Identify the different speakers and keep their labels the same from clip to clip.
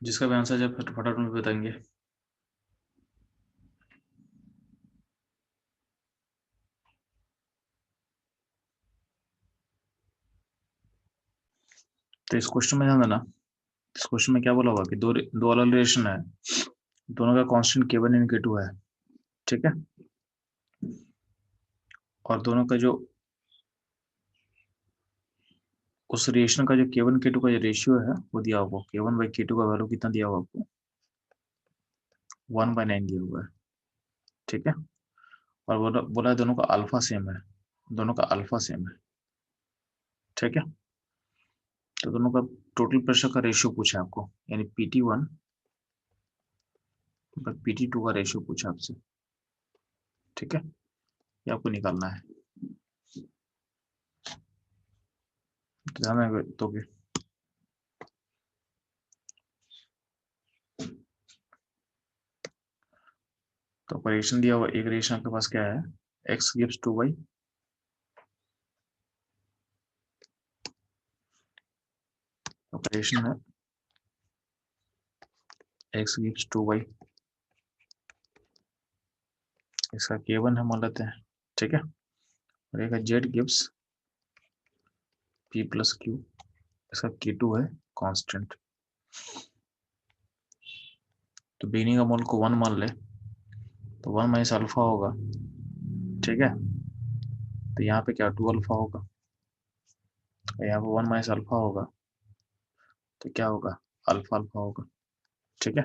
Speaker 1: जिसका भी आंसर जब फटाफट में बताएंगे। तो इस क्वेश्चन में ध्यान देना, इस क्वेश्चन में क्या बोला होगा कि दो अलग रिलेशन है, दोनों का कांस्टेंट K1 एंड K2 है, ठीक है, और दोनों का जो उस रिलेशन का जो K1 K2 का जो रेशियो है वो दिया होगा, K1/K2 का वैल्यू कितना दिया होगा आपको, 1/9 दिया हुआ है, ठीक है, और बोला है दोनों का अल्फा सेम है, दोनों का अल्फा सेम है, ठीक है। तो दोनों का टोटल प्रेशर का रेशियो पूछा है आपको, यानी PT1 PT2 का रेशियो पूछा आपसे, ठीक है, ये आपको निकालना है, तो ध्यान में दोगे। तो ऑपरेशन दिया हुआ, एक रेशियो आपके पास क्या है, x गिव्स 2y, ऑपरेशन है x गिव्स 2y, इसका K1 हम मान लेते हैं, ठीक है, और एक z गिव्स P+Q, इसका K2 है कांस्टेंट। तो बिगिनिंग का मोल को 1 मान ले, तो 1 माइनस अल्फा होगा, ठीक है, तो यहाँ पे क्या 2 अल्फा होगा, यहाँ पे 1 माइनस अल्फा होगा, तो क्या होगा, अल्फा अल्फा होगा, ठीक है।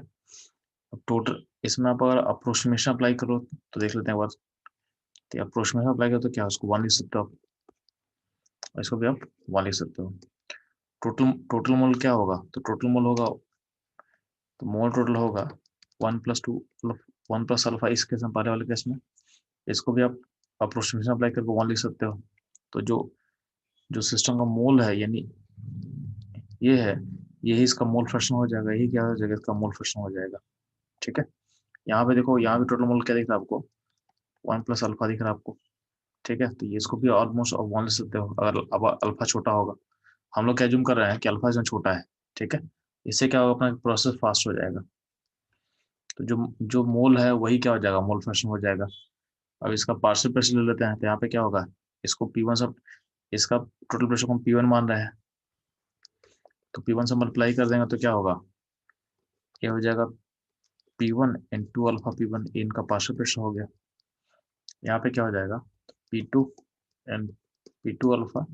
Speaker 1: अब टोटल इसमें आप अगर अप्रोक्सीमेशन अप्लाई करो तो देख लेते हैं एक बार, तो अप्रोक्सीमेशन अप्लाई करो तो क्या उसको 1 लिख सकते हो आप, और इसको भी आप 1 लिख सकते हो। टोटल टोटल मोल क्या होगा, तो टोटल मोल होगा, तो मोल टोटल होगा 1+2, 1+ अल्फा इस केस में, पहले वाले केस में, इसको भी आप अप्रोक्सीमेशन अप्लाई करके 1 लिख सकते हो। तो जो जो सिस्टम का मोल है, यानी ये है, यही इसका मोल फ्रैक्शन हो जाएगा, यही क्या हो जाएगा, इसका मोल फ्रैक्शन हो जाएगा, ठीक है। यहाँ पे देखो, यहाँ पे टोटल मोल क्या दिख रहा है आपको, 1+अल्फा दिख रहा है आपको, ठीक है, तो ये इसको भी ऑलमोस्ट 1 ले सकते हो अगर अब अल्फा छोटा होगा, हम लोग क्या जूम कर रहे हैं कि अल्फा इसमें छोटा है, ठीक है, इससे क्या होगा, अपना प्रोसेस फास्ट हो जाएगा, तो जो जो मोल है वही क्या हो जाएगा, मोल फ्रैक्शन हो जाएगा। अब इसका पार्शियल प्रेशर ले लेते हैं, तो यहाँ पे क्या होगा, इसको P1 से, इसका टोटल प्रेशर को हम P1 मान रहे हैं, तो P1 से मल्टीप्लाई कर देंगे तो क्या होगा, ये हो जाएगा P1 इंटू अल्फा P1, इनका पार्शियल प्रेशर हो गया, यहाँ पे क्या हो जाएगा, P2 and P2 alpha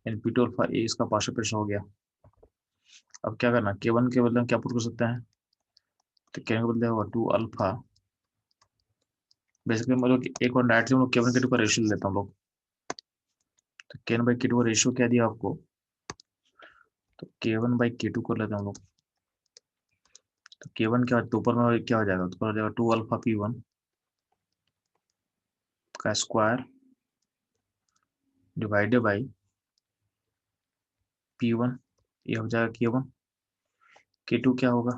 Speaker 1: and P2 alpha, ए इसका पार्शियल प्रेशर हो गया। अब क्या करना, K1 के बदले हम क्या पुट कर सकते हैं, तो K1 के बदले होगा 2 अल्फा, बेसिकली हम लोग एक और डायरेक्टली हम लोग K1 K2 का रेशियो लेते हैं हम लोग, तो K1/K2 का रेशियो क्या दिया आपको, तो K1/K2 कर लेते हैं हम लोग, तो K1 क्या, तो ऊपर में क्या हो जाएगा, तो हो जाएगा 2 अल्फा P1 का स्क्वायर डिवाइडेड बाई P1, ये हो जाएगा K1। K2 क्या होगा,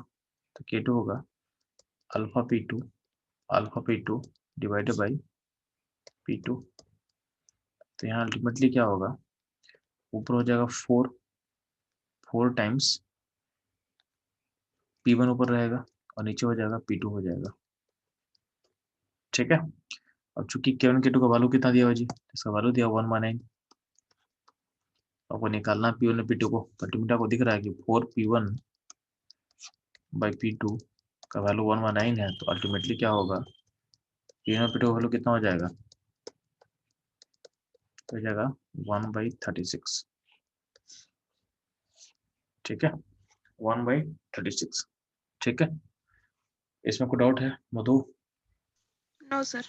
Speaker 1: तो K2 होगा alpha P2 divided by P2, तो यहाँ अल्टीमेटली क्या होगा, ऊपर हो जाएगा 4 टाइम्स P1 ऊपर रहेगा, और नीचे हो जाएगा P2 हो जाएगा, ठीक है। अब चूंकि K1 K2 का वैल्यू कितना दिया हुआ जी, इसका वैल्यू दिया 1/9, आपको निकालना P1 और P2 को, अल्टीमेटली आपको दिख रहा है कि 4P1/P2 का वैल्यू 1/9 है, तो अल्टीमेटली क्या होगा, P1 और P2 का वैल्यू कितना हो जाएगा, तो हो जाएगा 1/36, ठीक है, 1/36, ठीक है। इसमें कोई डाउट है मधु,
Speaker 2: नो सर।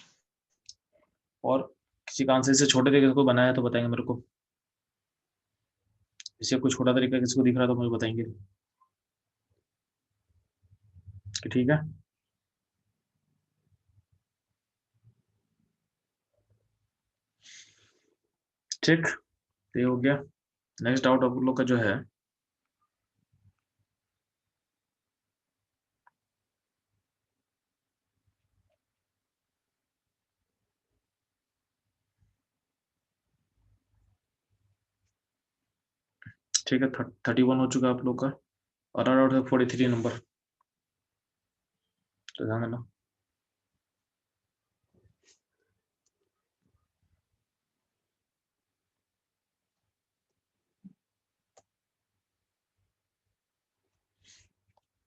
Speaker 1: और किसी का आंसर से छोटे तरीके से कोई बनाया तो बताएंगे मेरे को, इससे कोई छोटा तरीका किसी को दिख रहा तो मुझे बताएंगे, कि ठीक है, ठीक, तो ये हो गया। नेक्स्ट डाउट आप लोग का जो है, ठीक है, 31 हो चुका है आप लोग का, और डाउट है 43 नंबर, तो ध्यान देना।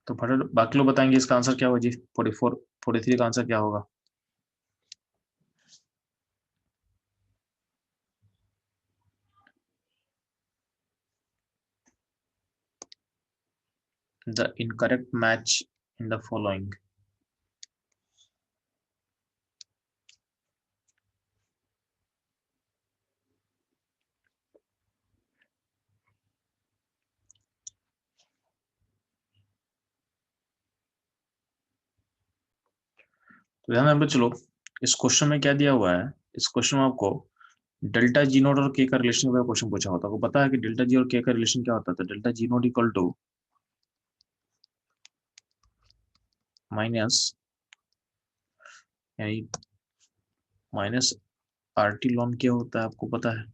Speaker 1: तो फटाफट बाकी लोग बताएंगे इसका आंसर क्या होगा जी। 44 43 का आंसर क्या होगा? The incorrect match in the following. तो ध्यान में चलो, इस क्वेश्चन में क्या दिया हुआ है, इस क्वेश्चन में आपको डेल्टा जी नोट और के का रिलेशन का क्वेश्चन पूछा होता है। आपको पता है कि डेल्टा जी और के का रिलेशन क्या होता है? तो delta G not equal to minus, यानी माइनस आर टी लॉन क्या होता है आपको पता है,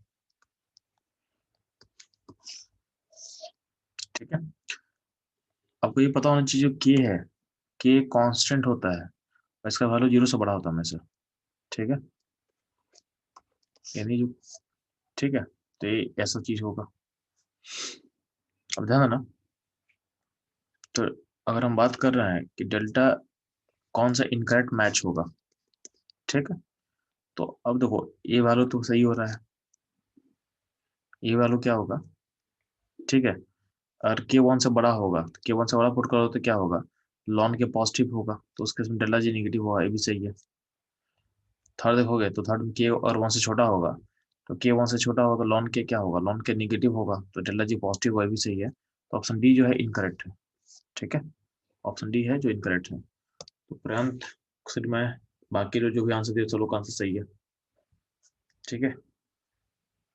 Speaker 1: ठीक है। आपको ये पता होना चाहिए, जो के है, के कांस्टेंट होता है और इसका वैल्यू 0 से बड़ा होता है हमेशा, ठीक है। यानी जो, ठीक है, तो ये ऐसा चीज होगा। अब ध्यान देना, तो अगर हम बात कर रहे हैं कि डेल्टा कौन सा इनकरेक्ट मैच होगा, ठीक है, तो अब देखो ये वैल्यू तो सही हो रहा है, ये वैल्यू क्या होगा, ठीक है। और के वन से बड़ा होगा, तो के वन से बड़ा पुट करो तो क्या होगा, लॉन के पॉजिटिव होगा, तो उसके इसमें डेल्टा जी निगेटिव होगा, ये भी सही है। थर्ड देखोगे तो थर्ड में के और वन से छोटा होगा, तो के वन से छोटा होगा, लॉन के क्या होगा, लॉन के निगेटिव होगा, तो डेल्टा जी पॉजिटिव होगा, ये भी सही है। तो ऑप्शन डी जो है इनकरेक्ट है, ठीक है। ऑप्शन डी है जो इनकरेक्ट है। तो प्रांत सिर्फ में बाकी जो भी आंसर दिए सब लोग आंसर सही है, ठीक है।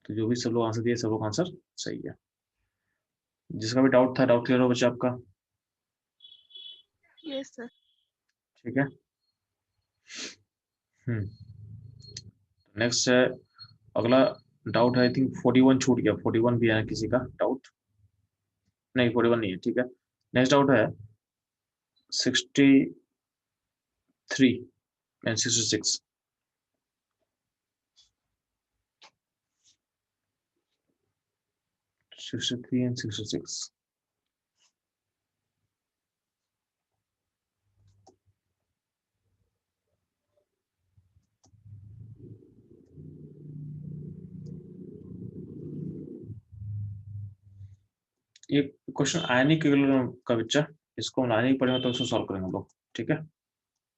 Speaker 1: तो जो भी सब लोग आंसर दिए सब लोग आंसर सही है। जिसका भी डाउट था, डाउट क्लियर हो बच्चा आपका?
Speaker 2: Yes, sir.
Speaker 1: ठीक है। नेक्स्ट है अगला डाउट है, आई थिंक 41 छूट गया, 41 भी है किसी का डाउट? नहीं 41 नहीं है, ठीक है। नेक्स्ट डाउट है 63 एंड 66। 63 एंड 66। ये क्वेश्चन आयनिक का बच्चा, इसको हम आयनिक पढ़ेंगे तो इसको सॉल्व करेंगे हम लोग, ठीक है।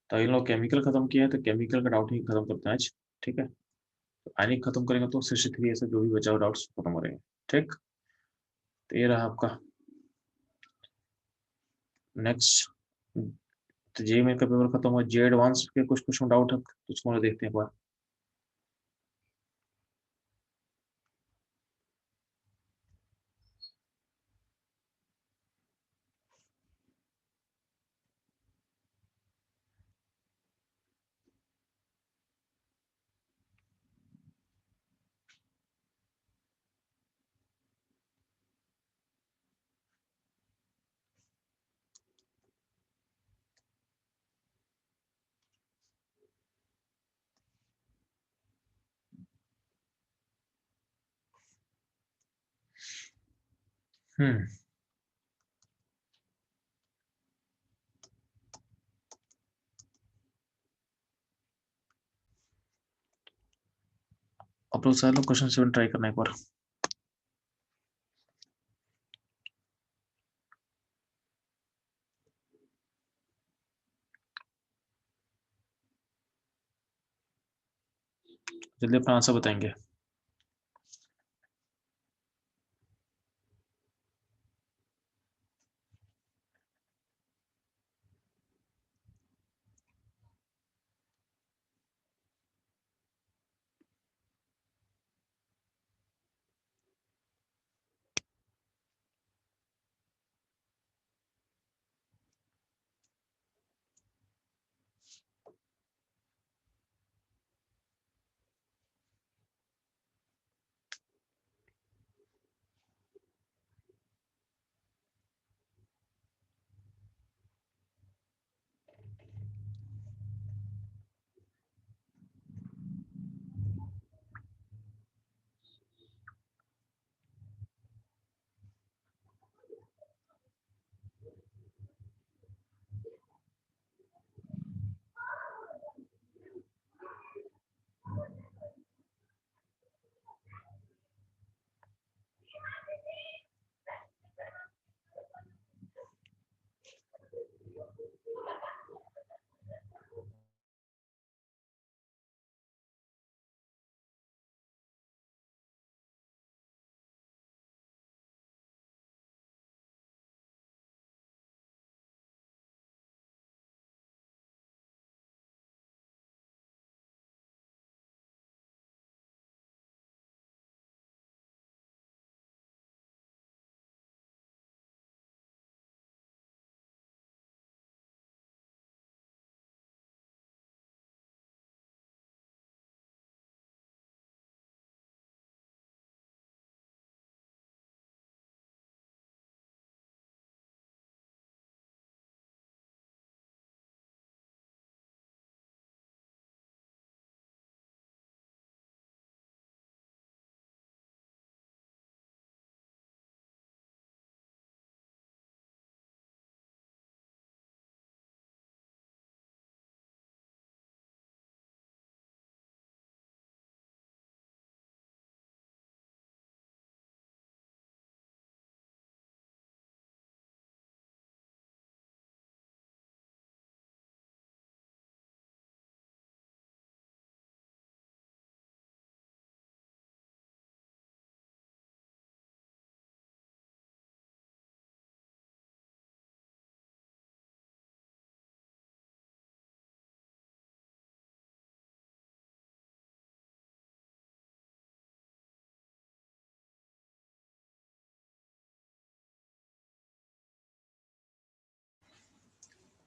Speaker 1: तो इन लोग केमिकल खत्म किया है, तो केमिकल का डाउट ही खत्म करते हैं आज, ठीक है। तो आयनिक खत्म करेंगे तो 63 ऐसे जो भी बचा हुआ डाउट्स खत्म करेंगे, ठीक। तो ये रहा आपका नेक्स्ट। तो जे मेन का पेपर खत्म हुआ, जे एडवांस के कुछ कुछ डाउट है तो उसको देखते हैं एक बार। हम्म अब लोग सारे लोग क्वेश्चन 7 ट्राई करना एक बार। जल्दी अपना आंसर बताएंगे।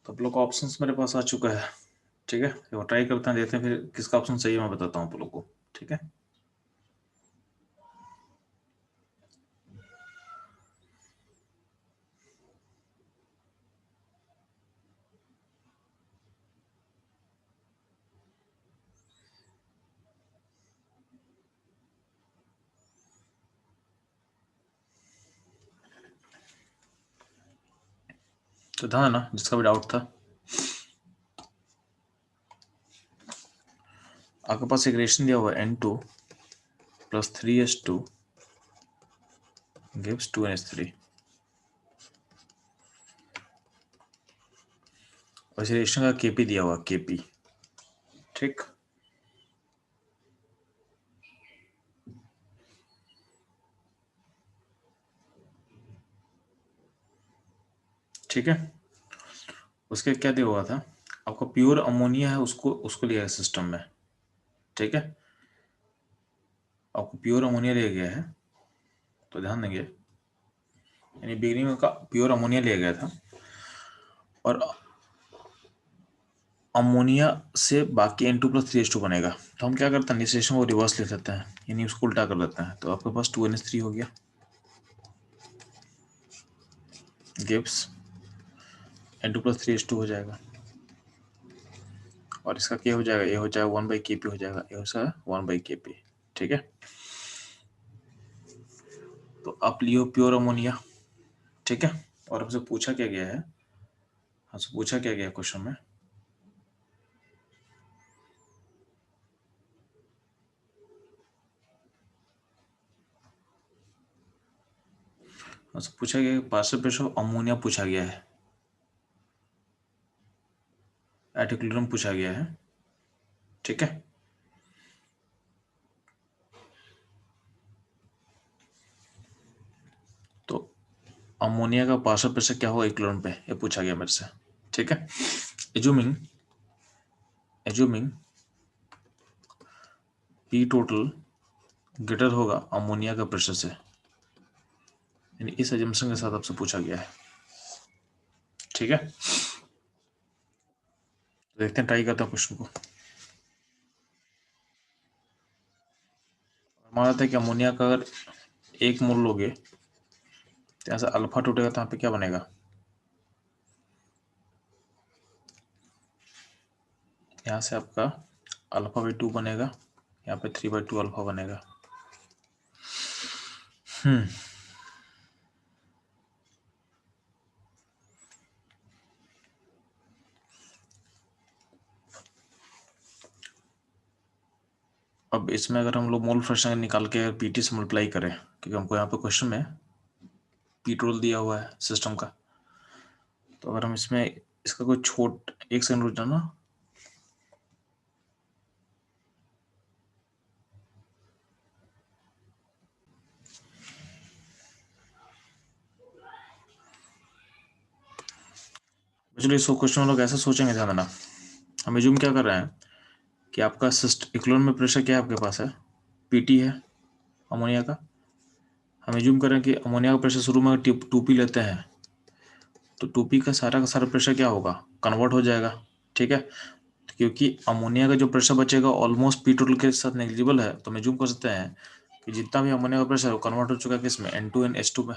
Speaker 1: तो आप लोग का ऑप्शंस मेरे पास आ चुका है, ठीक है। वो ट्राई करते हैं, देखते हैं फिर किसका ऑप्शन सही है, मैं बताता हूँ आप लोग को, ठीक है। तो ध्यान है ना, जिसका भी डाउट था, आपके पास एक रिलेशन दिया हुआ है N2 + 3s2 gives 2n3। और इस रिलेशन का KP दिया हुआ KP, ठीक। ठीक है, उसके क्या दिया हुआ था, आपका प्योर अमोनिया है, उसको उसको लिया है सिस्टम में, ठीक है। आपको प्योर अमोनिया लिया गया है, तो ध्यान देंगे, यानी बिगिनिंग का प्योर अमोनिया लिया गया था, और अमोनिया से बाकी N2 + 3s2 बनेगा। तो हम क्या करते हैं, निश्लेषण को रिवर्स ले लेते हैं, यानी उसको उल्टा कर लेते हैं। तो आपके पास 2n3 हो गया, गिव्स N2 + 3s2 हो जाएगा, और इसका क्या हो जाएगा, ये हो जाएगा 1/Kp हो जाएगा, ये हो जाएगा 1/Kp, ठीक है। तो आप लियो प्योर अमोनिया, ठीक है। और हमसे पूछा क्या गया है, हमसे पूछा क्या गया क्वेश्चन में, हमसे पूछा गया पार्शियल प्रेशर ऑफ अमोनिया पूछा गया है, एट इक्विलिब्रियम पूछा गया है, ठीक है। तो अमोनिया का पार्शियल प्रेशर क्या होगा इक्विलिब्रियम पे, ये पूछा गया मेरे से, ठीक है। एज्यूमिंग पी टोटल ग्रेटर होगा अमोनिया का प्रेशर से, यानी इस एजम्पशन के साथ आपसे पूछा गया है, ठीक है। देखते हैं, ट्राई करते हैं क्वेश्चन को। मान लेते हैं कि अमोनिया का अगर 1 मोल लोगे, तो यहाँ से अल्फा टूटेगा, तो यहाँ पे क्या बनेगा, यहाँ से आपका α/2 बनेगा, यहाँ पे 3/2 अल्फा बनेगा। अब इसमें अगर हम लोग मोल फ्रैक्शन निकाल के पीटी से मल्टीप्लाई करें, क्योंकि हमको यहाँ पे क्वेश्चन में पी टोटल दिया हुआ है सिस्टम का, तो अगर हम इसमें इसका कोई छोट 1 सेकंड रुक जाना, चलिए सो क्वेश्चन हम लोग ऐसा सोचेंगे, ध्यान देना। हम एज्यूम क्या कर रहे हैं कि आपका इक्विलिब्रियम में प्रेशर क्या है, आपके पास है पीटी है अमोनिया का। हम एज्यूम करें कि अमोनिया का प्रेशर शुरू में 2p लेते हैं, तो 2p का सारा प्रेशर क्या होगा, कन्वर्ट हो जाएगा, ठीक है। क्योंकि अमोनिया का जो प्रेशर बचेगा ऑलमोस्ट पी टोटल के साथ नेग्लिजिबल है, तो हम एज्यूम कर सकते हैं कि जितना भी अमोनिया का प्रेशर है वो कन्वर्ट हो चुका है किसमें, N2NH2 में।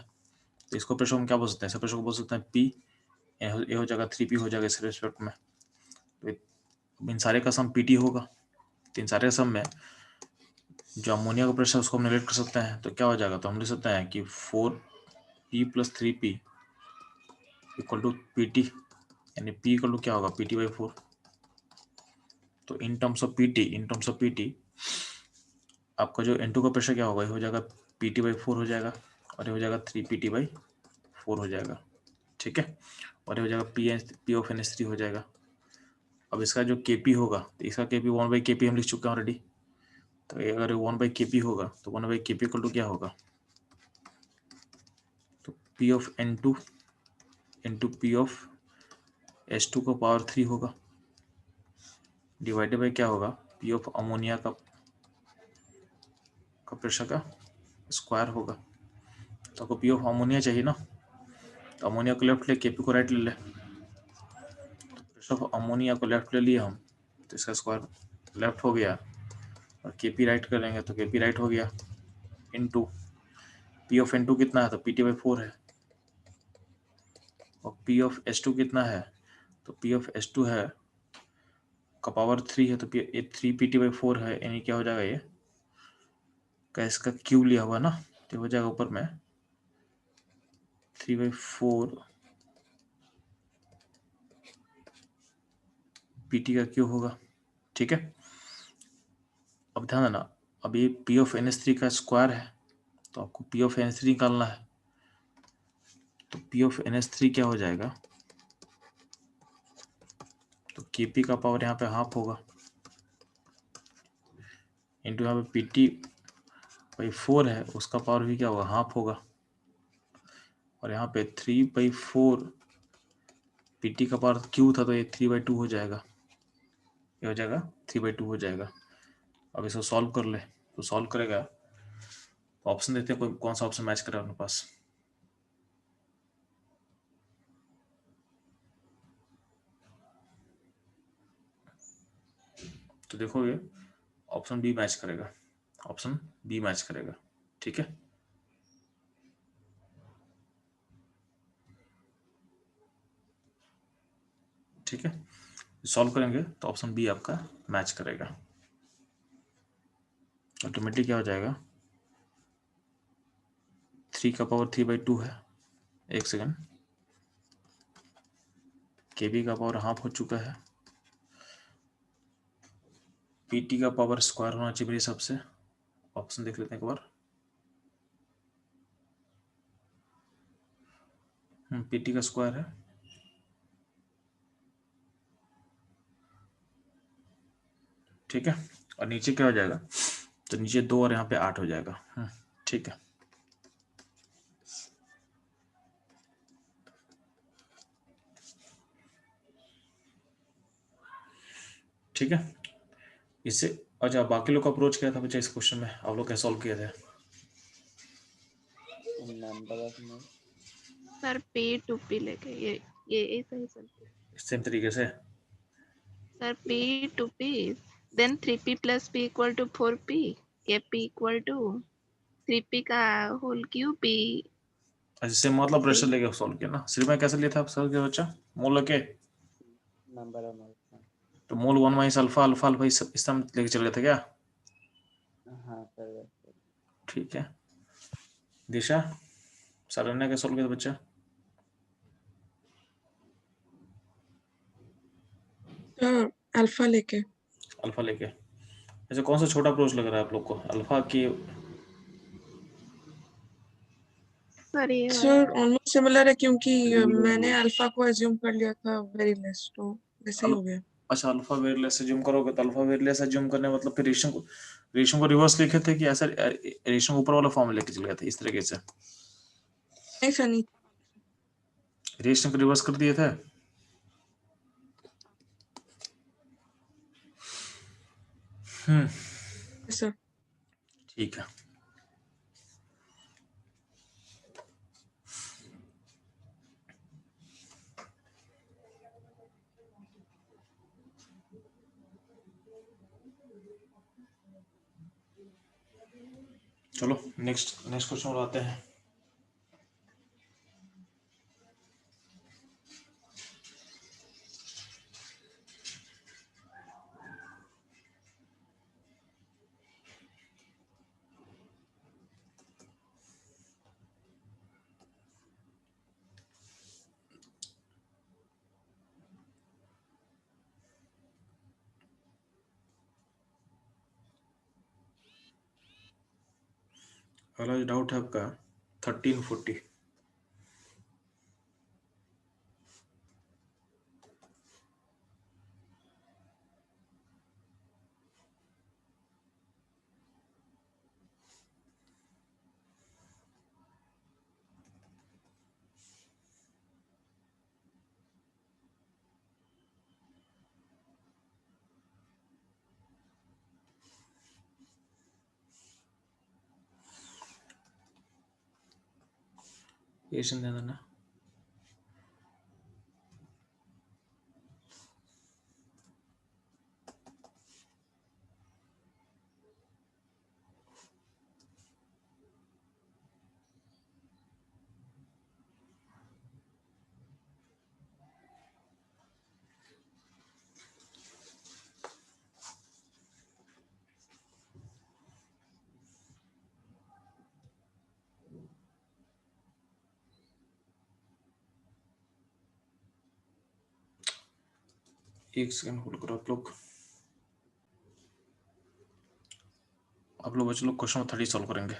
Speaker 1: तो इसको प्रेशर हम क्या बोल सकते हैं, इस प्रेशर को बोल सकते हैं P, ये हो जाएगा 3p हो जाएगा इस रेस्पेक्ट में। तो इन सारे का सम PT होगा, तो इन सारे का सम में जो अमोनिया का प्रेशर उसको हम नेगलेक्ट कर सकते हैं, तो क्या हो जाएगा, तो हम लिख सकते हैं कि 4p + 3p = PT, यानी P = क्या होगा, PT/4। तो इन टर्म्स ऑफ PT आपका जो N2 का प्रेशर क्या होगा, ये हो जाएगा PT/4 हो जाएगा, और ये हो जाएगा 3PT/4 हो जाएगा, ठीक है। और ये हो जाएगा P(NH3) हो जाएगा। अब इसका जो KP होगा, तो इसका KP 1/KP हम लिख चुके हैं ऑलरेडी। तो ये अगर 1/KP होगा, तो 1/KP = क्या होगा, तो P(N2) × P(H2) का पावर 3 होगा, डिवाइडेड बाई क्या होगा, P ऑफ अमोनिया का प्रेशर का स्क्वायर होगा। तो आपको P ऑफ अमोनिया चाहिए ना, तो अमोनिया को लेफ्ट ले, KP को राइट ले ले, ऑफ अमोनिया को लेफ्ट ले लिया हम, तो इसका स्क्वायर लेफ्ट हो गया, और केपी राइट करेंगे तो केपी राइट हो गया, इनटू पी ऑफ N2 कितना है, तो PT/4 है, और पी ऑफ S2 कितना है, तो पी ऑफ S2 है का पावर 3 है, तो 3PT/4 है, यानी क्या हो जाएगा, ये का इसका क्यू लिया हुआ ना, तो हो जाएगा ऊपर में 3/4 PT का क्यू होगा। ठीक है, अब ध्यान देना, अब ये पी ऑफ NH3 का स्क्वायर है, तो आपको पी ऑफ NH3 निकालना है, तो पी ऑफ NH3 क्या हो जाएगा, तो Kp का पावर यहाँ पे हाफ होगा, इंटू यहाँ पे PT/4 है, उसका पावर भी क्या होगा, हाफ होगा, और यहाँ पे 3/4 PT का पावर क्यू था, तो ये 3/2 हो जाएगा, ये हो जाएगा 3/2 हो जाएगा। अब इसको सॉल्व कर ले, तो सॉल्व करेगा, ऑप्शन देते हैं, कोई कौन सा ऑप्शन मैच करेगा अपने पास, तो देखोगे ऑप्शन बी मैच करेगा, ऑप्शन बी मैच करेगा। ठीक है, ठीक है, सॉल्व करेंगे तो ऑप्शन बी आपका मैच करेगा, ऑटोमेटिक क्या हो जाएगा, 3 का पावर 3/2 है, एक सेकेंड, केबी का पावर हाफ हो चुका है, पीटी का पावर स्क्वायर होना चाहिए मेरे हिसाब से, ऑप्शन देख लेते हैं एक बार, पीटी का स्क्वायर है, ठीक है, और नीचे क्या हो जाएगा, तो नीचे 2 और यहाँ पे 8 हो जाएगा। ठीक है, ठीक है, इससे अच्छा बाकी लोग का अप्रोच किया था बच्चा इस क्वेश्चन में, आप लोग कैसे सॉल्व किए थे,
Speaker 3: number of node
Speaker 2: sir P to P लेके ये सही सर।
Speaker 1: सेम तरीके से,
Speaker 2: sir P to P, then 3P plus P equal to 4P, Kp equal to 3P का whole cube P।
Speaker 1: अच्छा सेम मतलब प्रेशर लेके सॉल्व किया ना, सिर्फ में कैसे लिया था आप सर के बच्चा, मोल लेके,
Speaker 3: नंबर ऑफ नोड।
Speaker 1: तो मोल 1 माइनस अल्फा अल्फा अल्फा इस तरह लेके चल गए थे क्या,
Speaker 3: हाँ सर वैसे।
Speaker 1: ठीक है, दिशा सर ने कैसे सॉल्व किया था बच्चा,
Speaker 4: अल्फा लेके।
Speaker 1: अल्फा लेके, अच्छा कौन सा छोटा अप्रोच लग रहा है आप लोग को, अल्फा की,
Speaker 2: सर ये वाला।
Speaker 4: सर ऑलमोस्ट सिमिलर है क्योंकि मैंने अल्फा को एज्यूम कर लिया था वेरी लेस, तो वैसे ही हो गया।
Speaker 1: अच्छा अल्फा वेरिएबल एज्यूम करोगे, तो अल्फा वेरिएबल एज्यूम करने मतलब फिर रेशियो को रिवर्स लिखे थे कि ऐसा रेशियो को ऊपर वाला फॉर्म में लेके चले गए थे इस तरीके से,
Speaker 4: नहीं सर, नहीं
Speaker 1: रेशियो को रिवर्स कर दिए थे,
Speaker 4: सर।
Speaker 1: ठीक है, चलो नेक्स्ट क्वेश्चन उठाते हैं, पहला जो डाउट है आपका 1340, ये ध्यान देना, एक सेकंड होल्ड करो आप लोग बच्चे लोग क्वेश्चन 30 सॉल्व करेंगे।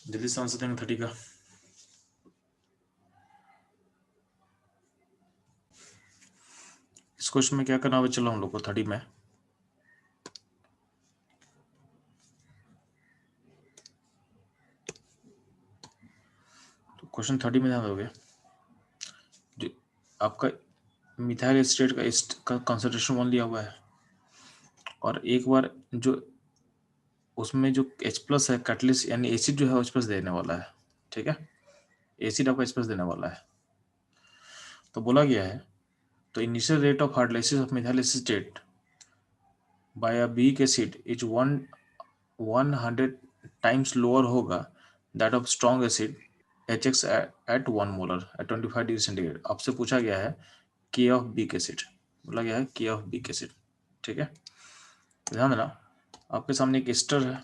Speaker 1: जल्दी से आंसर देंगे 30 का। इस क्वेश्चन में क्या करना है चलो हम लोग को 30 में, तो क्वेश्चन 30 में ध्यान दोगे, जो आपका मिथाइल एस्टेट का कंसंट्रेशन 1 लिया हुआ है और एक बार जो उसमें जो H+ है कैटलिस्ट यानी एसिड जो है H+ देने वाला है, ठीक है, एसिड आपको H+ देने वाला है। तो बोला गया है तो initial rate of hydrolysis of methyl acetate by a weak acid is 100 times lower होगा that of strong acid HX at 1 molar at 25 degree centigrade. आपसे पूछा गया है K ऑफ वीक एसिड, बोला गया है K ऑफ वीक एसिड, ठीक है। ध्यान देना आपके सामने एक एस्टर है,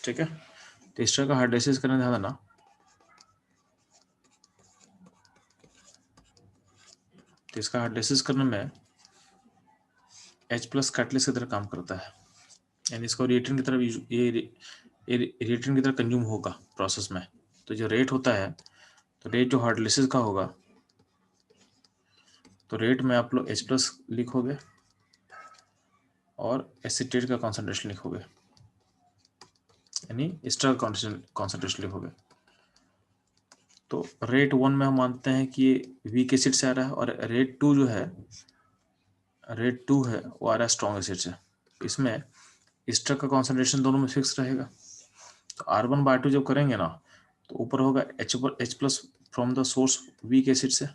Speaker 1: ठीक है, तो एस्टर का हाइड्रोलाइसिस करने ध्यान देना। तो इसका हाइड्रोलाइसिस करने में H+ कैटलिस्ट की तरह काम करता है, यानी इसको रिएक्टेंट की तरफ ये रिएक्टेंट की तरह कंज्यूम होगा प्रोसेस में। तो जो रेट होता है, तो रेट जो हाइड्रोलाइसिस का होगा, तो रेट में आप लोग H+ लिखोगे और एसीटेट का कॉन्सेंट्रेशन लिखोगे, यानी एस्टर का कॉन्सेंट्रेशन लिखोगे। तो रेट 1 में हम मानते हैं कि ये वीक एसिड से आ रहा है और रेट 2 जो है, रेट 2 है वो आ रहा है स्ट्रॉन्ग एसिड से। इसमें एस्टर का कॉन्सेंट्रेशन दोनों में फिक्स रहेगा। तो R1/2 जब करेंगे ना, तो ऊपर होगा H+ from the source weak acid से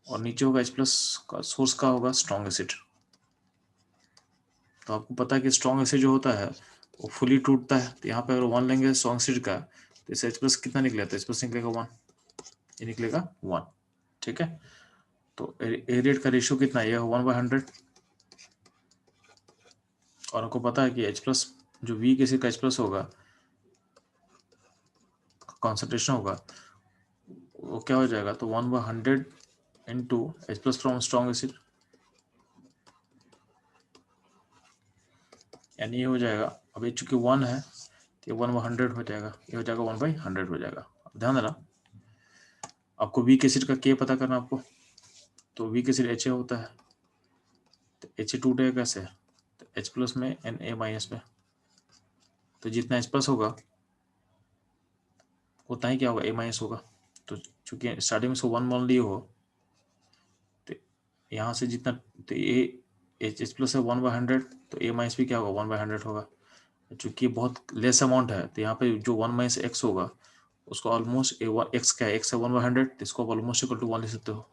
Speaker 1: और नीचे होगा H+ का सोर्स का होगा स्ट्रॉन्ग एसिड। तो आपको पता है कि स्ट्रॉन्ग एसिड जो होता है वो फुली टूटता है। तो यहाँ पे अगर 1 लेंगे स्ट्रॉन्ग एसिड का, तो इसे H+ कितना निकलेगा, तो H+ निकलेगा 1, ये निकलेगा 1, ठीक है। तो ए रेट का रेशियो कितना है, ये 1/100। और आपको पता है कि H+ जो वीक एसिड का H+ होगा, कॉन्सेंट्रेशन होगा, वो क्या हो जाएगा, तो 1/100 into H+ from strong acid, यानी ये हो जाएगा, अब ये चूंकि 1 है तो ये 1/100 हो जाएगा, ये हो जाएगा 1/100 हो जाएगा। अब ध्यान देना आपको वीक एसिड का K पता करना आपको, तो वीक एसिड HA होता है, तो HA टूटेगा कैसे, तो H+ में Na- में, तो जितना H+ होगा उतना ही क्या होगा, A- होगा। तो चूंकि स्टार्टिंग में से 1 मोल लिए हो, तो यहाँ से जितना, तो ये H+ है 1/100, तो A- भी क्या होगा 1/100 होगा। चूंकि बहुत लेस अमाउंट है, तो यहाँ पे जो 1 - x होगा उसको ऑलमोस्ट x क्या है, x है 1/100, तो इसको आप ऑलमोस्ट इक्वल टू 1 लिख सकते हो।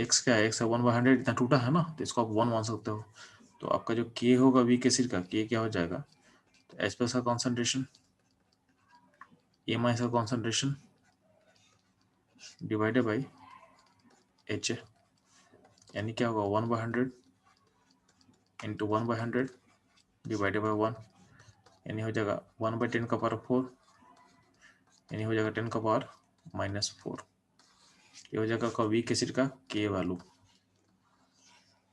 Speaker 1: x क्या है, x है 1/100, इतना टूटा है ना, तो इसको आप 1 मान सकते हो। तो आपका जो K होगा वीक एसिड का, K क्या हो जाएगा, तो H+ का कॉन्सेंट्रेशन, A- का कॉन्सेंट्रेशन डिवाइडेड बाई HA, यानी क्या होगा 1/100 इंटू 1/100 डिवाइडेड बाई 1, यानी हो जाएगा 1/10 का पावर 4, यानी हो जाएगा 10 का पावर -4। ये हो जाएगा आपका वीक एसिड का K वैल्यू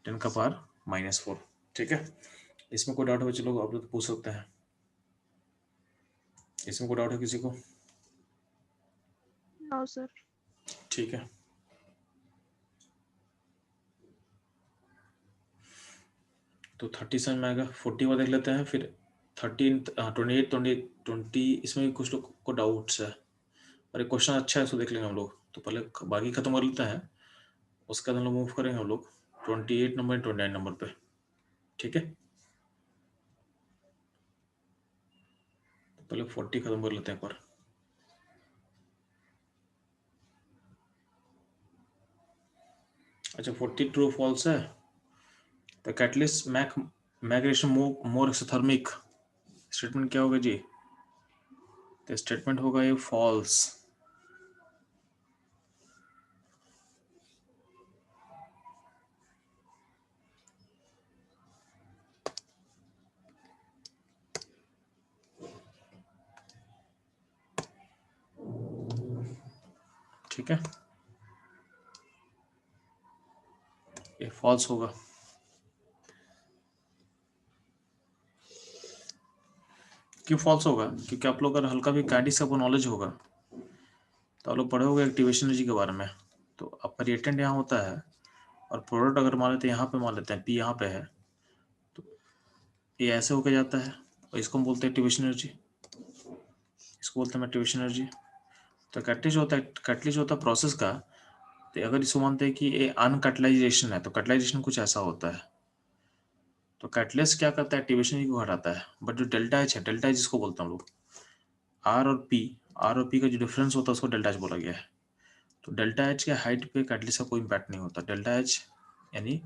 Speaker 1: 10 का पावर -4, ठीक है। इसमें कोई डाउट हो चलो आप लोग पूछ सकते हैं, इसमें कोई डाउट है किसी को,
Speaker 2: नो सर।
Speaker 1: ठीक है। तो 37 में आएगा। 40 को देख लेते हैं, फिर 13, 28, 20 इसमें भी कुछ लोग को डाउट्स है, और एक क्वेश्चन अच्छा है, इसको देख लेंगे हम लोग। तो पहले बाकी खत्म कर लेते हैं, उसके बाद हम लोग मूव करेंगे हम लोग 28 नंबर 29 नंबर पे, ठीक है। तो पहले 40 खत्म कर लेते हैं एक बार। अच्छा, 40 ट्रू फॉल्स है। The catalyst make reaction more exothermic, statement क्या होगा जी? तो स्टेटमेंट होगा ये फॉल्स। ठीक है, ये फॉल्स होगा। क्यों फॉल्स होगा? क्योंकि आप लोग अगर हल्का भी काइनेटिक्स का नॉलेज होगा तो आप लोग पढ़े होगे एक्टिवेशन एनर्जी के बारे में। तो आपका रिएक्टेंट यहाँ होता है, और प्रोडक्ट अगर मान लेते हैं यहाँ पे, मान लेते हैं पी यहाँ पे है, तो ये ऐसे होकर जाता है, और इसको हम बोलते हैं एक्टिवेशन एनर्जी, इसको बोलते हैं एक्टिवेशन एनर्जी। तो कैटलिस्ट होता है प्रोसेस का। तो अगर इसको मानते हैं कि ये अनकैटलाइजेशन है, तो कैटलाइजेशन कुछ ऐसा होता है। तो कैटलिस्ट क्या करता है? एक्टिवेशन एनर्जी को घटाता है। बट जो डेल्टा एच है, डेल्टा एच जिसको बोलते हैं हम लोग, आर और पी का जो डिफरेंस होता है उसको डेल्टा एच बोला गया है। तो डेल्टा एच के हाइट पे कैटलिस्ट का कोई इम्पैक्ट नहीं होता। डेल्टा एच यानी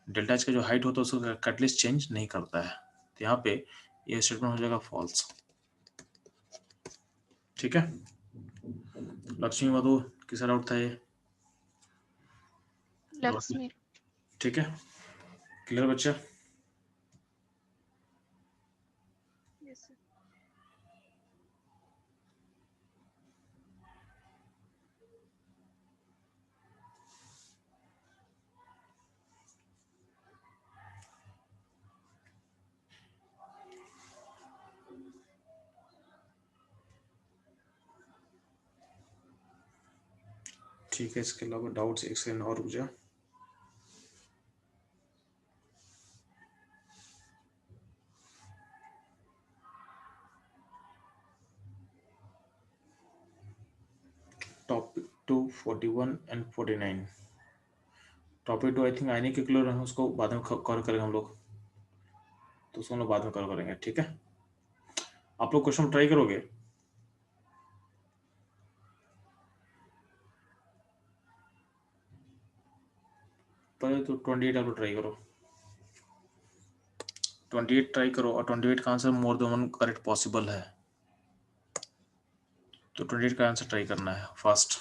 Speaker 1: डेल्टा एच का जो हाइट होता है उसको कैटलिस्ट चेंज नहीं करता है। तो यहाँ पे ये स्टेटमेंट हो जाएगा फॉल्स। ठीक है, लक्ष्मी मधु किसका डाउट था ये?
Speaker 2: लक्ष्मी।
Speaker 1: ठीक है, क्लियर बच्चा?
Speaker 2: Yes, sir.
Speaker 1: ठीक है, इसके अलावा डाउट्स एक सेकंड और रुक जा। Topic 2 41 and 49। Topic 2 I think ionic क्लोर है, उसको बाद में कवर करेंगे हम लोग, तो उसको हम लोग बाद में कवर करेंगे। ठीक है, आप लोग क्वेश्चन ट्राई करोगे? पहले तो 28 आप लोग ट्राई करो, 28 ट्राई करो, और 28 का answer more than one correct possible है। तो 28 का आंसर ट्राई करना है फास्ट।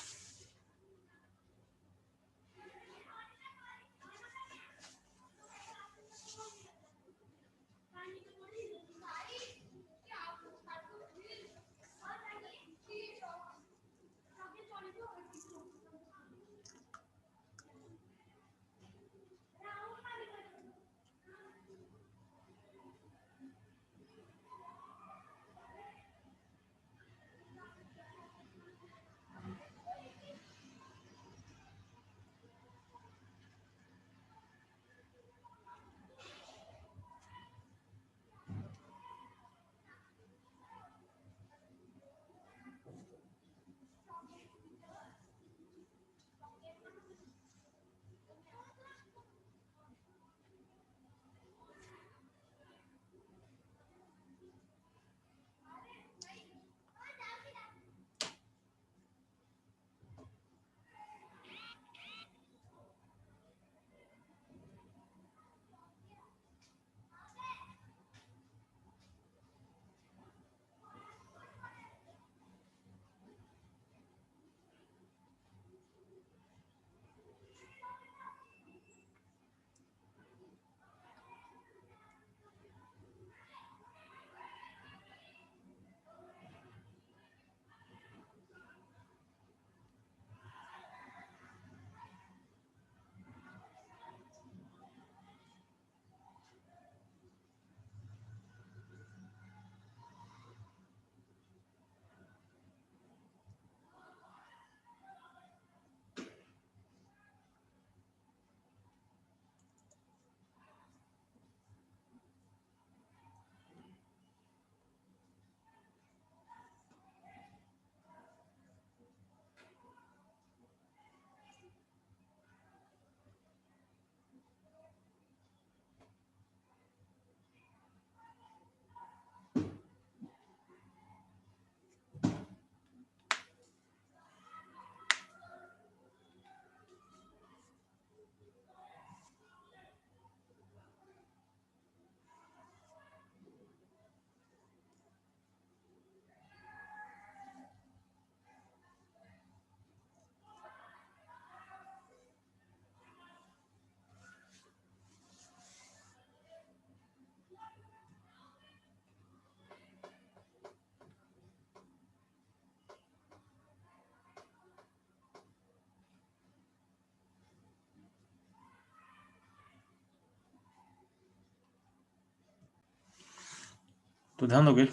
Speaker 1: तो ध्यान दोगे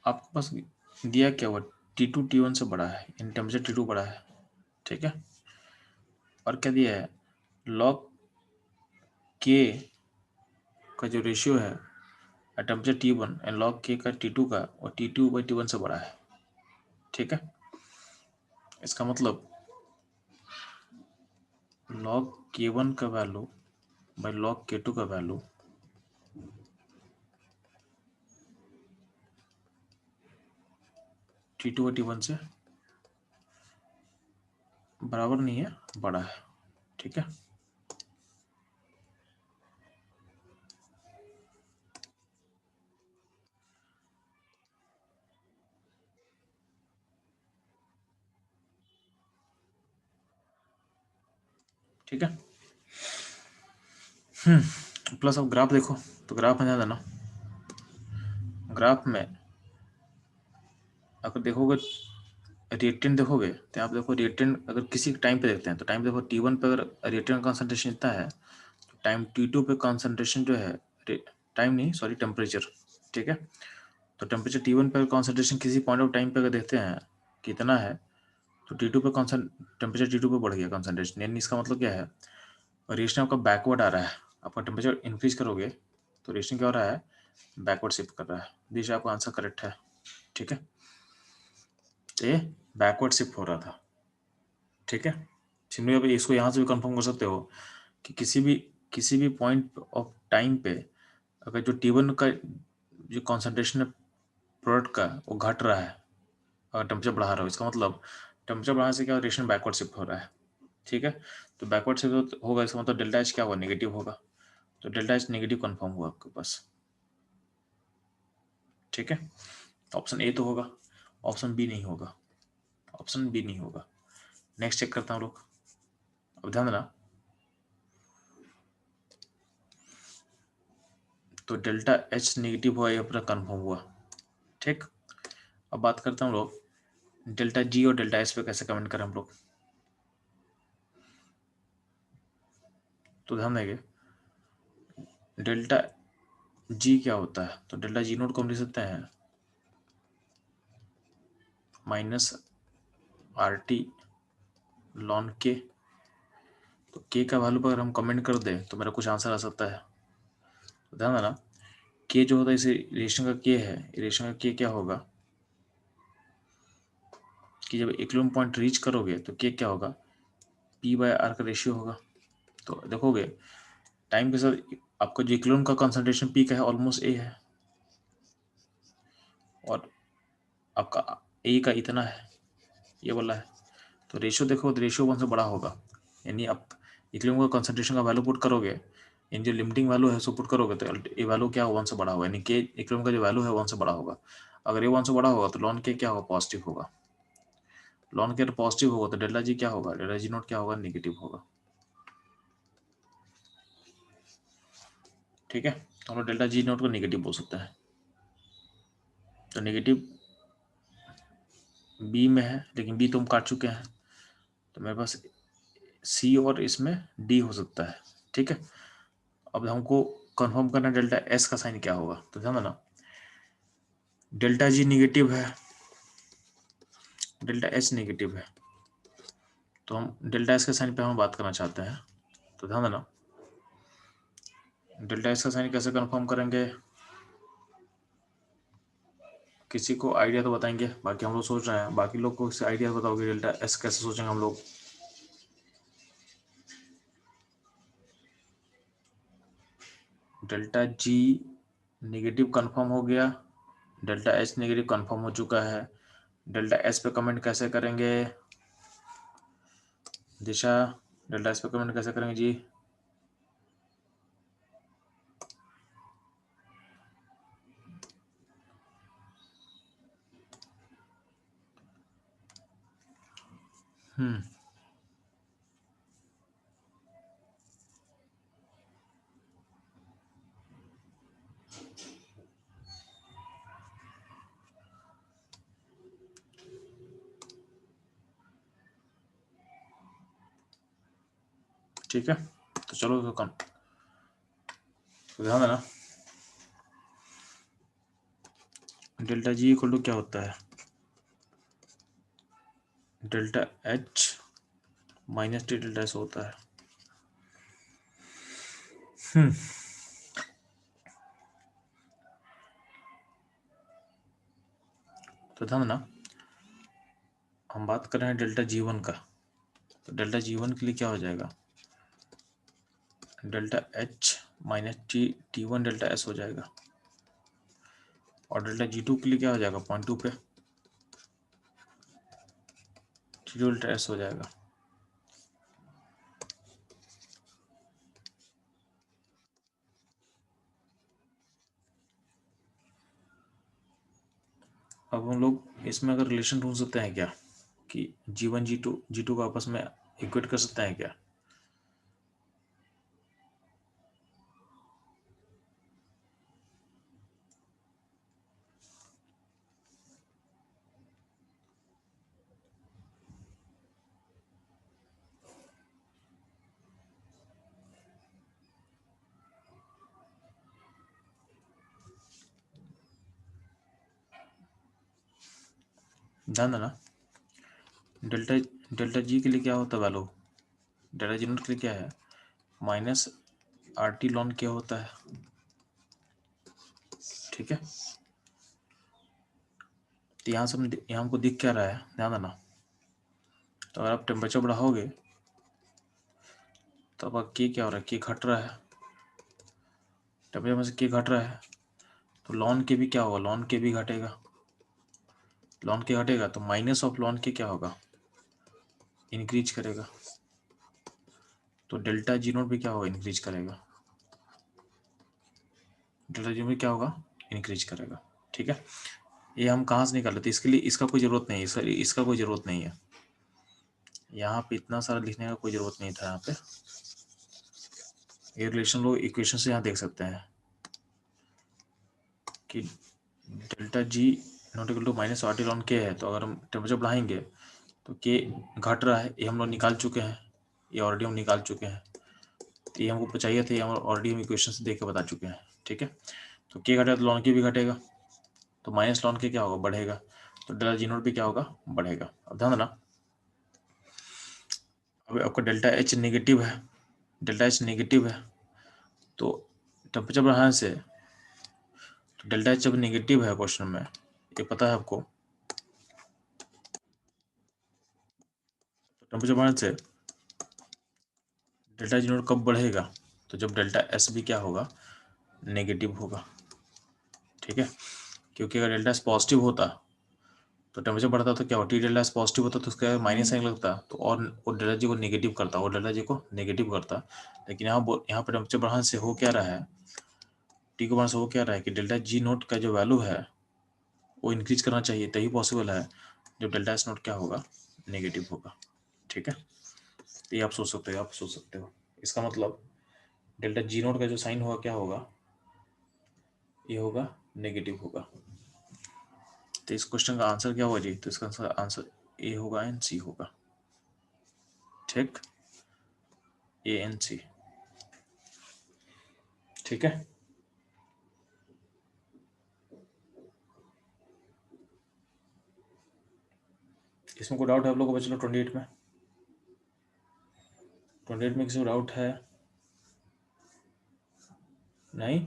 Speaker 1: आपके पास दिया क्या हुआ, T2 T1 से बड़ा है, इन टेम्परेचर T2 बड़ा है, ठीक है। और क्या दिया है, log K का जो रेशियो है temperature T1 and log K का T2 का, और T2/T1 से बड़ा है, ठीक है। इसका मतलब log K1 का वैल्यू बाय log K2 का वैल्यू T2/T1 से बराबर नहीं है, बड़ा है, ठीक है। ठीक है। प्लस अब ग्राफ देखो, तो ग्राफ में ध्यान देना, ग्राफ में अगर देखोगे रिएक्टेंट देखोगे तो आप देखो रिएक्टेंट अगर किसी टाइम पे देखते हैं तो टाइम देखो T1 पे अगर रिएक्टेंट कॉन्सेंट्रेशन इतना है तो टाइम T2 पे कॉन्सेंट्रेशन जो है, टाइम नहीं सॉरी टेम्परेचर, ठीक है। तो टेम्परेचर T1 पे कॉन्सेंट्रेशन किसी पॉइंट ऑफ टाइम पे अगर देखते हैं कितना है तो T2 पे टेम्परेचर T2 पे बढ़ गया कॉन्सेंट्रेशन, यानी इसका मतलब क्या है, रिएक्शन आपका बैकवर्ड आ रहा है। आपका टेम्परेचर इंक्रीज करोगे तो रिएक्शन क्या हो रहा है, बैकवर्ड शिफ्ट कर रहा है। दिशा आपका आंसर करेक्ट है, ठीक है। तो ये बैकवर्ड शिफ्ट हो रहा था, ठीक है। सिंपली आप इसको यहाँ से भी कंफर्म कर सकते हो कि किसी भी पॉइंट ऑफ टाइम पे अगर जो T1 का जो कॉन्सेंट्रेशन है प्रोडक्ट का वो घट रहा है और टेम्परेचर बढ़ा रहा हो, इसका मतलब टेम्परेचर बढ़ाने से क्या रिएक्शन बैकवर्ड शिफ्ट हो रहा है, ठीक है। तो बैकवर्ड शिफ्ट होगा, इसका मतलब डेल्टा एच क्या होगा, नेगेटिव होगा। तो डेल्टा एच नेगेटिव कंफर्म हुआ आपके पास, ठीक है। ऑप्शन ए तो होगा, ऑप्शन बी नहीं होगा, ऑप्शन बी नहीं होगा। नेक्स्ट चेक करता हूँ लोग, अब ध्यान देना, तो डेल्टा एच नेगेटिव हुआ, ये अपना कन्फर्म हुआ, ठीक। अब बात करता हूँ लोग डेल्टा जी और डेल्टा एस पे कैसे कमेंट करें हम लोग, तो ध्यान देंगे डेल्टा जी क्या होता है, तो डेल्टा जी नोट को हम लिख सकते हैं माइनस आर टी लॉन के। तो के का वैल्यू पर अगर हम कमेंट कर दें तो मेरा कुछ आंसर आ सकता है। तो ध्यान देना के जो होता है इसे रिलेशन का के है, रिलेशन का के क्या होगा कि जब इक्विलिब्रियम पॉइंट रीच करोगे तो के क्या होगा, P/R का रेशियो होगा। तो देखोगे टाइम के साथ आपका जो इक्विलिब्रियम का कंसंट्रेशन पी का है ऑलमोस्ट ए है, और आपका ए का इतना है, ये वाला है। तो रेशियो देखो तो रेशियो 1 से बड़ा होगा, यानी आप इक्विलिब्रियम का कंसंट्रेशन का वैल्यू पुट करोगे, इन जो लिमिटिंग वैल्यू है उसको पुट करोगे तो ये वैल्यू क्या होगा, 1 से बड़ा होगा, यानी के इक्विलिब्रियम का जो वैल्यू है 1 से बड़ा होगा। अगर ये 1 से बड़ा होगा तो लॉन के क्या होगा, पॉजिटिव होगा। लॉन के पॉजिटिव होगा तो डेल्टा जी क्या होगा, डेल्टा जी नोट क्या होगा, नेगेटिव होगा, ठीक है। तो हम लोग डेल्टा जी नोट को नेगेटिव बोल सकते हैं। तो नेगेटिव बी में है, लेकिन बी तो हम काट चुके हैं, तो मेरे पास सी और इसमें डी हो सकता है, ठीक है। अब हमको कंफर्म करना है डेल्टा एस का साइन क्या होगा, तो ध्यान देना डेल्टा जी नेगेटिव है, डेल्टा एच नेगेटिव है, तो हम डेल्टा एस के साइन पे हम बात करना चाहते हैं। तो ध्यान देना डेल्टा एस का साइन कैसे कंफर्म करेंगे, किसी को आइडिया तो बताएंगे, बाकी हम लोग सोच रहे हैं, बाकी लोग को आइडिया बताओगे डेल्टा एस कैसे सोचेंगे हम लोग। डेल्टा जी नेगेटिव कंफर्म हो गया, डेल्टा एच नेगेटिव कंफर्म हो चुका है, डेल्टा एस पे कमेंट कैसे करेंगे दिशा, डेल्टा एस पे कमेंट कैसे करेंगे जी। ठीक है, तो चलो तो कम तो ध्यान देना, डेल्टा जी इक्वल टू क्या होता है, delta H minus T delta S होता है। तो ध्यान देना, हम बात कर रहे हैं डेल्टा जी वन का, तो डेल्टा जी वन के लिए क्या हो जाएगा, delta H minus T one delta S हो जाएगा, और डेल्टा जी टू के लिए क्या हो जाएगा, पॉइंट टू पे टी डेल्टा एस हो जाएगा। अब हम लोग इसमें अगर रिलेशन ढूंढ सकते हैं क्या, कि जी वन जी टू को आपस में इक्वेट कर सकते हैं क्या, ध्यान देना, डेल्टा डेल्टा जी के लिए क्या होता है वैल्यू, डेल्टा जी नोट के लिए क्या है, माइनस आर टी लॉन क्या होता है, ठीक है। तो यहाँ से यहाँ हमको दिख क्या रहा है, ध्यान देना, तो अगर आप टेम्परेचर बढ़ाओगे तो अब के क्या हो रहा है, के घट रहा है, टेम्परेचर में से के घट रहा है, तो लॉन के भी क्या होगा, लॉन के भी घटेगा, लॉन के घटेगा तो माइनस ऑफ लॉन के क्या होगा, इंक्रीज करेगा, तो डेल्टा जी नोट भी क्या होगा, इंक्रीज करेगा, डेल्टा जी में क्या होगा, इंक्रीज करेगा, ठीक है। ये हम कहाँ से निकाल लेते, इसके लिए इसका कोई ज़रूरत नहीं है, इसका कोई ज़रूरत नहीं है, यहाँ पे इतना सारा लिखने का कोई ज़रूरत नहीं था, यहाँ पे ये रिलेशन लोग इक्वेशन से यहाँ देख सकते हैं कि delta G not equal to minus R T ln के है, तो अगर हम टेम्परेचर बढ़ाएंगे तो के घट रहा है, ये हम लोग निकाल चुके हैं, ये ऑलरेडी हम निकाल चुके हैं, तो ये हमको चाहिए थे, ये हम ऑलरेडी हम इक्वेशन से देख के बता चुके हैं, ठीक है। तो के घटेगा तो लॉन के भी घटेगा, तो माइनस लॉन के क्या होगा, बढ़ेगा, तो डेल्टा जी नोट भी क्या होगा, बढ़ेगा। अब ध्यान देना, अब आपका डेल्टा एच नेगेटिव है, डेल्टा एच नेगेटिव है, तो टेम्परेचर बढ़ाने से, तो डेल्टा एच जब नेगेटिव है क्वेश्चन में, ये पता है आपको, तो टेम्परेचर बढ़ाने से डेल्टा जी नोट कब बढ़ेगा, तो जब डेल्टा एस भी क्या होगा, नेगेटिव होगा, ठीक है। क्योंकि अगर डेल्टा एस पॉजिटिव होता तो टेम्परेचर बढ़ता तो क्या होता, टी डेल्टा एस पॉजिटिव होता तो उसका माइनस साइन लगता, तो और डेल्टा जी को नेगेटिव करता, और डेल्टा जी को नेगेटिव करता, लेकिन यहाँ पर टेम्परेचर बढ़ाने से हो क्या रहा है, टी को बढ़ाने से हो क्या रहा है कि डेल्टा जी नोट का जो वैल्यू है वो इंक्रीज करना चाहिए, तभी पॉसिबल है जब डेल्टा एस नोट क्या होगा, नेगेटिव होगा, ठीक है। तो ये आप सोच सकते हो, आप सोच सकते हो, इसका मतलब डेल्टा जी नोट का जो साइन होगा क्या होगा, ये होगा नेगेटिव होगा। तो इस क्वेश्चन का आंसर क्या होगा जी, तो इसका आंसर ए होगा एंड सी होगा, ठीक, ए एंड सी, ठीक है। इसमें कोई डाउट है आप लोगों को, बच्चों 28 में, 28 में किसी को डाउट है, नहीं,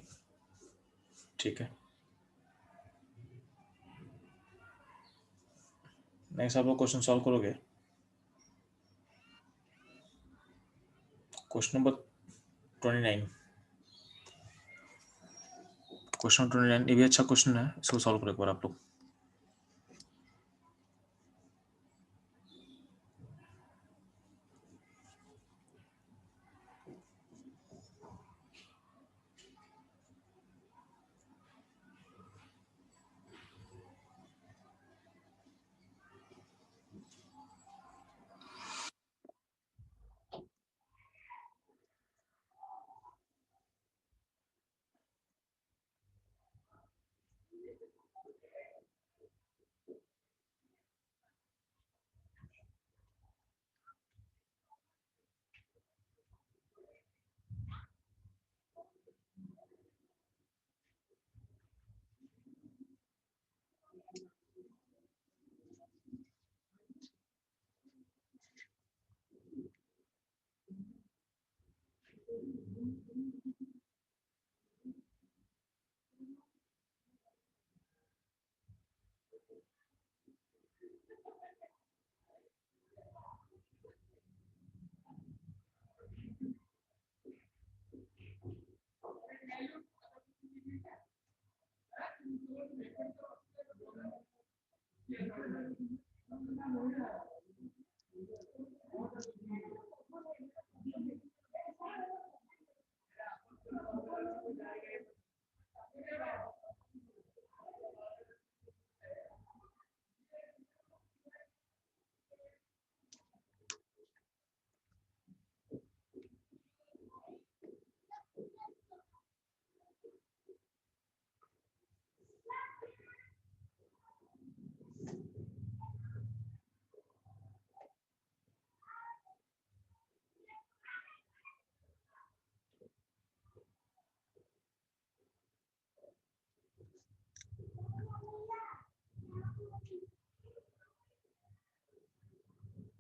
Speaker 1: ठीक है। नेक्स्ट आप लोग क्वेश्चन सॉल्व करोगे, क्वेश्चन नंबर 29, क्वेश्चन 29 ये भी अच्छा क्वेश्चन है, इसको सॉल्व करो एक बार आप लोग।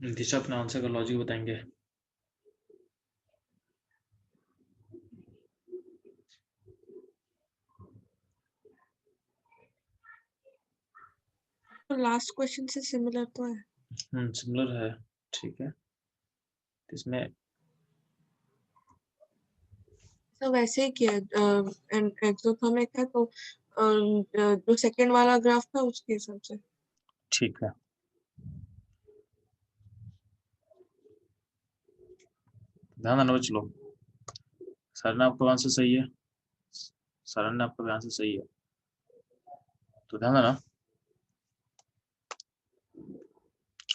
Speaker 1: दिशा अपने आंसर का लॉजिक बताएंगे।
Speaker 4: तो लास्ट क्वेश्चन से सिमिलर तो है।
Speaker 1: सिमिलर है, ठीक है। इसमें
Speaker 4: तो वैसे ही किया एक्सोथर्मिक है तो जो सेकंड वाला ग्राफ था उसके हिसाब से।
Speaker 1: ठीक है, ध्यान देना बच्चों लोग। सर ने आपका आंसर सही है, सर ने आपका आंसर सही है, तो ध्यान देना।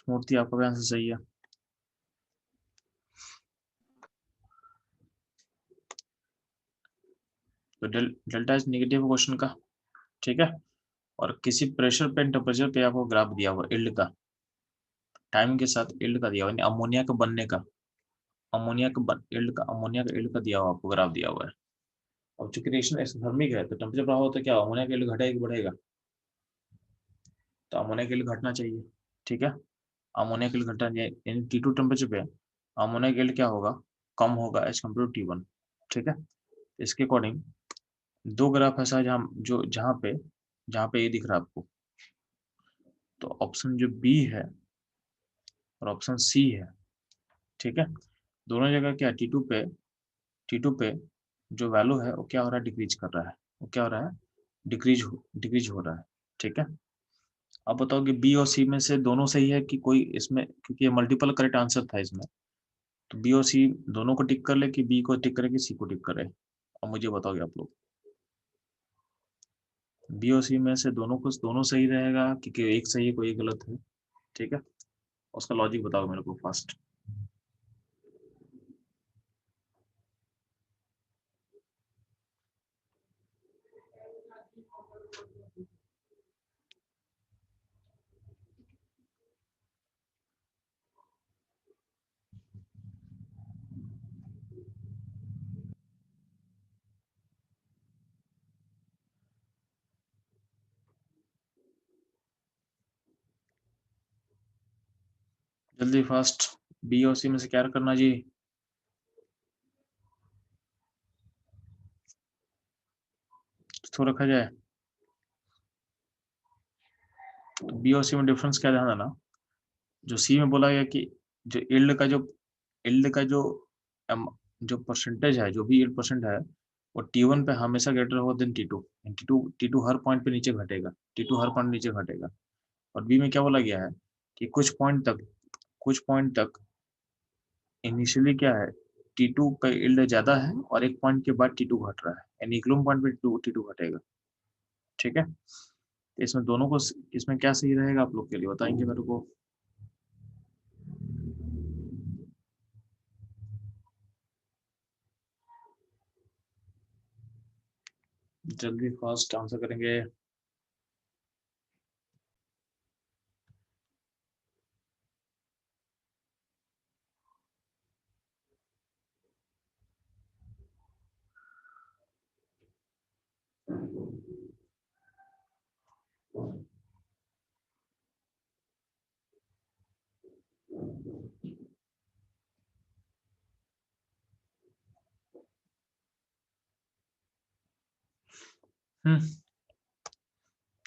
Speaker 1: मूर्ति आपका भी आंसर सही है। तो डेल्टा इज नेगेटिव क्वेश्चन का, ठीक है। और किसी प्रेशर पे टेम्परेचर पे आपको ग्राफ दिया हुआ इल्ड का, टाइम के साथ इल्ड का दिया हुआ, यानी अमोनिया के बनने का, अमोनिया का इल्ड का दिया हुआ, आपको ग्राफ दिया हुआ है। और चूंकि रिएक्शन एक्सोथर्मिक है तो टेम्परेचर बढ़ा हो तो क्या अमोनिया का इल्ड घटेगा कि बढ़ेगा? तो अमोनिया का इल्ड घटना चाहिए, ठीक है। अमोनिया का इल्ड घटना चाहिए, यानी T2 टेम्परेचर पे अमोनिया का इल्ड क्या होगा, कम होगा एज कम्पेयर टू T1, ठीक है। इसके अकॉर्डिंग दो ग्राफ ऐसा है जहाँ पे ये दिख रहा है आपको, तो ऑप्शन जो बी है और ऑप्शन सी है, ठीक है। दोनों जगह क्या टी टू पे जो वैल्यू है वो क्या हो रहा है, डिक्रीज कर रहा है। वो क्या हो रहा है, डिक्रीज हो रहा है, ठीक है। अब बताओ कि बी और सी में से दोनों सही है कि कोई इसमें, क्योंकि ये मल्टीपल करेक्ट आंसर था इसमें, तो बी और सी दोनों को टिक कर ले कि बी को टिक करे कि सी को टिक करे। अब मुझे बताओगे आप लोग, बी और सी में से दोनों सही रहेगा कि एक सही है कोई गलत है, ठीक है। उसका लॉजिक बताओ मेरे को फास्ट। जल्दी फास्ट, बी और सी में से क्या करना जी? तो रखा जाए, तो बी और सी में डिफरेंस क्या ध्यान देना। जो सी में बोला गया कि जो इल्ड का जो परसेंटेज है, जो भी इल्ड परसेंट है, वो T1 पे हमेशा ग्रेटर होगा देन T2। T2 हर पॉइंट पे नीचे घटेगा, T2 हर पॉइंट नीचे घटेगा। और बी में क्या बोला गया है कि कुछ पॉइंट तक इनिशियली क्या है, T2 का इल्ड ज्यादा है और एक पॉइंट के बाद T2 घट रहा है, यानी इक्वलिब्रियम पॉइंट पे T2 घटेगा, ठीक है। तो इसमें दोनों को, इसमें क्या सही रहेगा आप लोग के लिए बताएंगे मेरे को। जल्दी फास्ट आंसर करेंगे।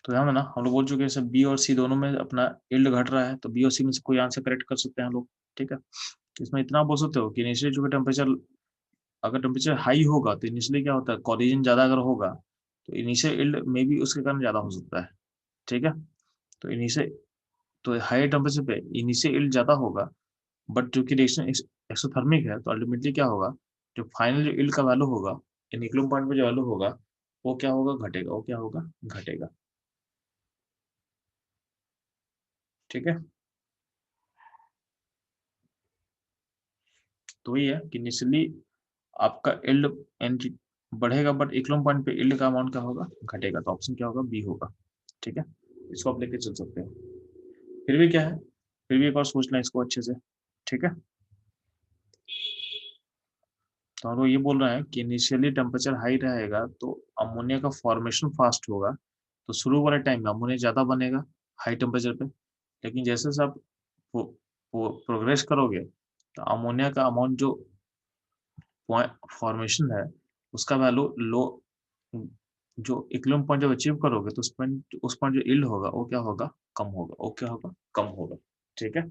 Speaker 1: तो ध्यान देना, हम लोग बोल चुके हैं सब बी और सी दोनों में अपना यील्ड घट रहा है, तो बी और सी में से कोई आंसर करेक्ट कर सकते हैं हम लोग। ठीक है, तो इसमें इतना बोल सकते हो कि इनिशियली जो टेम्परेचर, अगर टेम्परेचर हाई होगा तो इनिशियली क्या होता है, कोलिजन ज्यादा अगर होगा तो इनिशियल यील्ड में भी उसके कारण ज्यादा हो सकता है। ठीक है, तो इनिशियल, तो हाई टेम्परेचर पे इनिशियल यील्ड ज्यादा होगा, बट जो कि रिएक्शन एक्सोथर्मिक है, तो अल्टीमेटली क्या होगा, जो फाइनल यील्ड का वैल्यू होगा, इक्विलिब्रियम पॉइंट पे जो वैल्यू होगा वो क्या होगा, घटेगा। वो क्या होगा, घटेगा। ठीक है, तो वही है कि इनिशियली आपका यील्ड बढ़ेगा, बट इक्विलिब्रियम पॉइंट पे यील्ड का अमाउंट क्या होगा, घटेगा। तो ऑप्शन क्या होगा, बी होगा। ठीक है, इसको आप लेके चल सकते हो। फिर भी क्या है, फिर भी एक बार सोच लें इसको अच्छे से। ठीक है, तो हम लोग ये बोल रहे हैं कि इनिशियली टेम्परेचर हाई रहेगा तो अमोनिया का फॉर्मेशन फास्ट होगा, तो शुरू वाले टाइम में अमोनिया ज़्यादा बनेगा हाई टेम्परेचर पे, लेकिन जैसे जैसे आप प्रोग्रेस करोगे तो अमोनिया का अमाउंट जो फॉर्मेशन है उसका वैल्यू लो, जो इक्विलिब्रियम पॉइंट जब अचीव करोगे तो उस पॉइंट जो यील्ड होगा वो क्या होगा, कम होगा। वो क्या होगा, कम होगा। ठीक है,